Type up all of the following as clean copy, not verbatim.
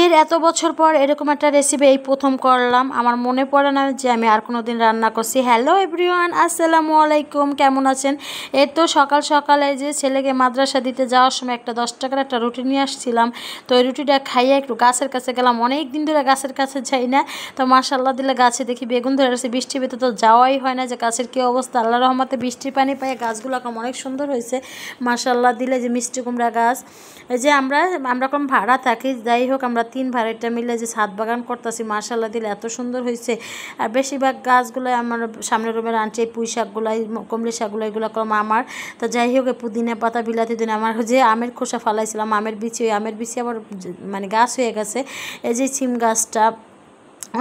বিয়ের এত বছর পর এরকম একটা রেসিপি এই প্রথম করলাম। আমার মনে পড়ে না যে আমি আর কোনো দিন রান্না করছি। হ্যালো এভরিওয়ান, আসসালামু আলাইকুম, কেমন আছেন? এই তো সকাল সকালে যে ছেলেকে মাদ্রাসা দিতে যাওয়ার সময় একটা 10 টাকার একটা রুটি নিয়ে আসছিলাম। তো ওই রুটিটা খাইয়ে একটু গাছের কাছে গেলাম। অনেক দিন ধরে গাছের কাছে যাই না। তো মাশাআল্লাহ দিলে গাছে দেখি বেগুন ধরে আছে। বৃষ্টির ভিতরে তো যাওয়াই হয় না, যে গাছের কী অবস্থা। আল্লাহর রহমতে বৃষ্টির পানি পায়ে গাছগুলো এখন অনেক সুন্দর হয়েছে মাশাআল্লাহ দিলে। যে মিষ্টি কুমড়া গাছ, এই যে আমরা কম ভাড়া থাকি, যাই হোক আমরা 3 ভাড়াটা মিলে যে ছাদ বাগান করতেছি মাশাআল্লাহ দিলে এত সুন্দর হয়েছে। আর বেশিরভাগ গাছগুলো আমার সামনের রুমের আনছে, এই পুঁই শাকগুলাই, কমলি শাকগুলো, এগুলো কম আমার। তো যাই হোক পুদিনা পাতা, বিলাতি দিন আমার যে আমের খোসা ফালাইছিলাম, আমের বিচি, ওই আমের বিচি আবার মানে গাছ হয়ে গেছে। এই যে সিম গাছটা,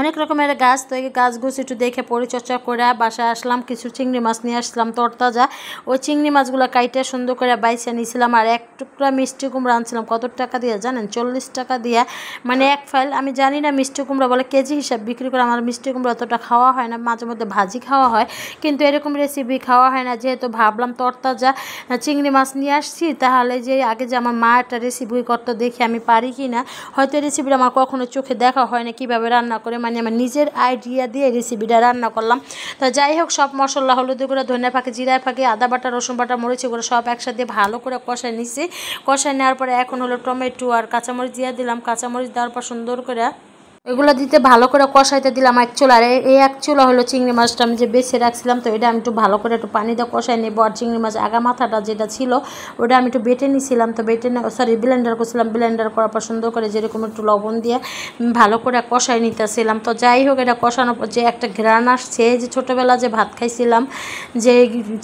অনেক রকমের গাছ। তো এই গাছগুলো একটু দেখে পরিচর্যা করে বাসায় আসলাম। কিছু চিংড়ি মাছ নিয়ে আসলাম তরতাজা। ওই চিংড়ি মাছগুলো কাইটে সুন্দর করে বাইছে নিয়েছিলাম। আর এক টুকরা মিষ্টি কুমড়া আনছিলাম। কত টাকা দিয়ে জানেন? 40 টাকা দিয়ে, মানে এক ফাইল। আমি জানি না মিষ্টি কুমড়া বলে কেজি হিসাব বিক্রি করে। আমার মিষ্টি কুমড়া অতটা খাওয়া হয় না, মাঝে মধ্যে ভাজি খাওয়া হয়, কিন্তু এরকম রেসিপি খাওয়া হয় না। যেহেতু ভাবলাম তরতাজা চিংড়ি মাছ নিয়ে আসছি, তাহলে যে আগে যে আমার মা একটা রেসিপি করতো, দেখি আমি পারি কি না। হয়তো এই রেসিপিটা আমার কখনো চোখে দেখা হয় না কীভাবে রান্না করে, মানে আমার নিজের আইডিয়া দিয়ে রেসিপিটা রান্না করলাম। তো যাই হোক সব মশলা, হলুদ গুঁড়ো, ধনিয়া ফাঁকি, জিরা ফাঁকি, আদা বাটা, রসুন বাটা, মরিচ গুঁড়ো সব একসাথে ভালো করে কষাই নিছি। কষাই নেওয়ার পরে এখন হলো টমেটো আর কাঁচামরিচ দিয়ে দিলাম। কাঁচামরিচ দেওয়ার পর সুন্দর করে এগুলো দিতে ভালো করে কষাইতে দিলাম এক চুলা। আর এই এক চুলা হলো চিংড়ি মাছটা আমি যে বেছে রাখছিলাম। তো এটা আমি একটু ভালো করে একটু পানি দিয়ে কষাই নেবো। আর চিংড়ি মাছ আগা মাথাটা যেটা ছিল ওটা আমি একটু বেটে নিয়েছিলাম। তো ব্লেন্ডার করছিলাম। ব্লেন্ডার করার পর সুন্দর করে যেরকম একটু লবণ দিয়ে ভালো করে কষাই নিতেছিলাম। তো যাই হোক এটা কষানোর পর যে একটা ঘ্রাণ আসছে, যে ছোটোবেলা যে ভাত খাইছিলাম যে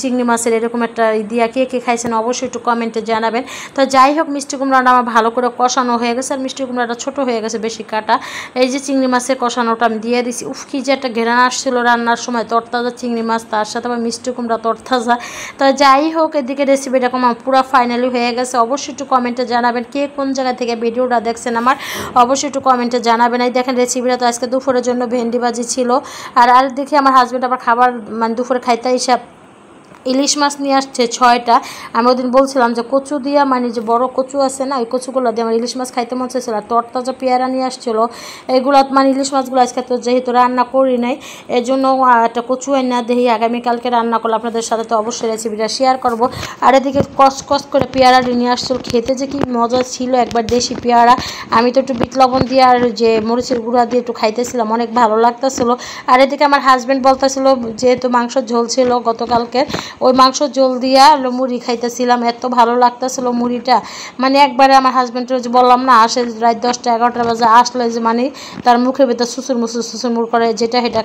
চিংড়ি মাছের এরকম একটা দিয়া, কে কে খাইছেন অবশ্যই একটু কমেন্টে জানাবেন। তো যাই হোক মিষ্টি কুমড়াটা আমার ভালো করে কষানো হয়ে গেছে। আর মিষ্টি কুমড়াটা ছোটো হয়ে গেছে, বেশি কাটা। এই যে চিংড়ি মাছের কষানোটা আমি দিয়ে দিছি। উফ কি যে একটা ঘেরান আসছিল রান্নার সময়, তরতাজা চিংড়ি মাছ, তার সাথে আবার মিষ্টি কুমড়া তরতাজা। তো যাই হোক এদিকে রেসিপিটা আমার পুরো ফাইনালি হয়ে গেছে। অবশ্যই একটু কমেন্টে জানাবেন কে কোন জায়গা থেকে ভিডিওটা দেখছেন আমার, অবশ্যই একটু কমেন্টে জানাবেন। এই দেখেন রেসিপিটা তো আজকে দুপুরের জন্য ভেন্ডি ভাজি ছিল। আর দেখি আমার হাজব্যান্ড আবার খাবার মানে দুপুরে খাইতে হিসাব ইলিশ মাছ নিয়ে আসছে 6টা। আমি ওদিন বলছিলাম যে কচু দিয়া, মানে যে বড় কচু আছে না, ওই কচুগুলো দিয়ে আমার ইলিশ মাছ খাইতে মন চাইছিল। আর তরতাজা পেয়ারা নিয়ে আসছিলো। এগুলো মানে ইলিশ মাছগুলো আজকে তো যেহেতু রান্না করি নাই, এই জন্য একটা কচু না দেখি আগামীকালকে রান্না করলে আপনাদের সাথে তো অবশ্যই রেসিপিটা শেয়ার করব। আর এদিকে কস করে পেয়ারা নিয়ে আসছিল, খেতে যে কি মজা ছিল, একবার দেশি পেয়ারা। আমি তো একটু বিট লবণ দিয়ে আর যে মরিচের গুঁড়া দিয়ে একটু খাইতেছিলাম, অনেক ভালো লাগতেছিলো। আর এদিকে আমার হাজব্যান্ড বলতেছিল যেহেতু মাংসর ঝোল ছিল গতকালকে, ওই মাংস জল দিয়া মুড়ি খাইতেছিলাম, এত ভালো লাগতেছিল মুড়িটা। মানে একবারে আমার হাজব্যান্ডের যে বললাম না, আসে রাত 10টা 11টা বাজে আসলে যে মানে তার মুখের ভিতর সুসুর করে, যেটা সেটা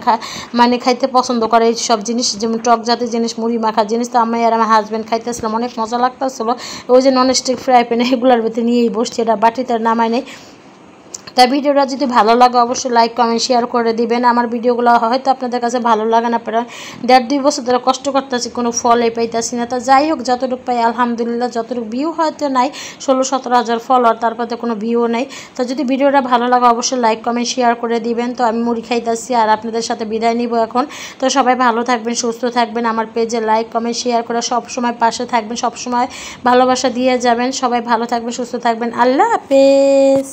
মানে খাইতে পছন্দ করে এই সব জিনিস, যেমন টক জাতীয় জিনিস, মুড়ি মাখা জিনিস। তো আমি আর আমার হাজব্যান্ড খাইতেছিলাম, অনেক মজা লাগতেছিল। ওই যে ননস্টিক ফ্রাই প্যানে এগুলোর ভিতরে নিয়েই বসছি, এটা বাটিতে নামাই নেই। তাই ভিডিওটা যদি ভালো লাগে অবশ্যই লাইক কমেন্ট শেয়ার করে দিবেন। আমার ভিডিওগুলো হয়তো আপনাদের কাছে ভালো লাগে না, আপনারা 1.5-2 বছর ধরে কষ্ট করতেছি, কোনো ফলই পাইতেছি না। তো যাই হোক যতটুকু পাই আলহামদুলিল্লাহ। যতটুকু ভিউ হয়তো নাই, 16-17 হাজার ফলোয়ার, তারপরে কোনো ভিউ নেই। তো যদি ভিডিওটা ভালো লাগে অবশ্যই লাইক কমেন্ট শেয়ার করে দিবেন। তো আমি মুড়ি খাইতেছি আর আপনাদের সাথে বিদায় নিব এখন। তো সবাই ভালো থাকবেন, সুস্থ থাকবেন। আমার পেজে লাইক কমেন্ট শেয়ার করে সবসময় পাশে থাকবেন, সবসময় ভালোবাসা দিয়ে যাবেন। সবাই ভালো থাকবেন, সুস্থ থাকবেন। আল্লাহ হাফেজ।